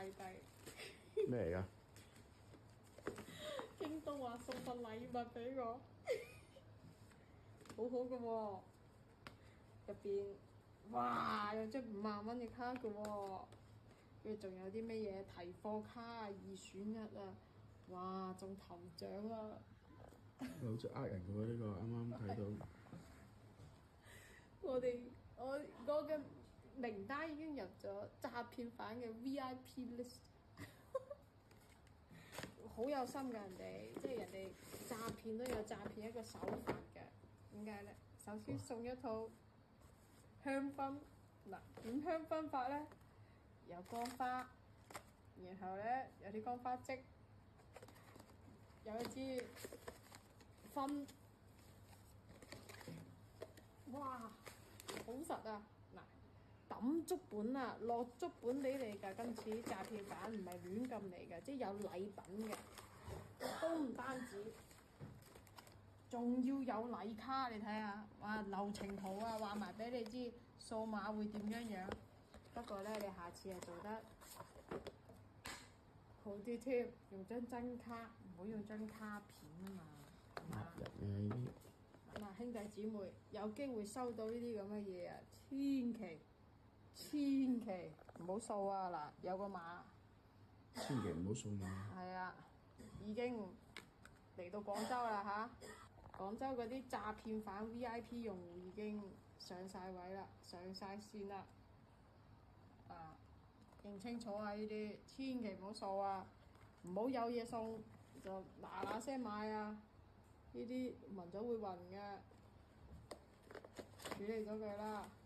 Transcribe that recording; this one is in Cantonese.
快遞。咩嚟㗎？京東話送份禮物俾我，好好嘅喎，入邊哇有張50,000蚊嘅卡嘅喎，跟住仲有啲咩嘢提貨卡啊、2選1啊，哇中頭獎啊！好似呃人嘅喎，呢個啱啱睇到。我嘅名單已經入咗詐騙犯嘅 VIP list， 好有心㗎人哋，即係人哋詐騙都有詐騙一個手法嘅。點解咧？首先送一套香薰，嗱點香薰法咧？有乾花，然後咧有啲乾花漬，有一支薰，哇好實啊！嗱抌足本啊，落足本俾你㗎。今次詐騙犯唔係亂咁嚟㗎，即係有禮品嘅，都唔單止。仲要有禮卡，你睇下，哇流程圖啊，話埋俾你知，數碼會點樣。不過咧，你下次係做得好啲添，用張真卡，唔好用張卡片啊嘛。呃人嘅呢嗱，兄弟姊妹有機會收到呢啲咁嘅嘢啊，千祈唔好掃啊！嗱，有個碼，啲，千祈唔好掃碼。係啊，已經嚟到廣州啦嚇。廣州嗰啲詐騙犯 VIP 用戶已經上晒位啦，上晒線啦，啊，認清楚啊！呢啲千祈唔好掃啊，唔好有嘢送就嗱嗱聲買啊！呢啲聞咗會暈嘅，處理咗佢啦〜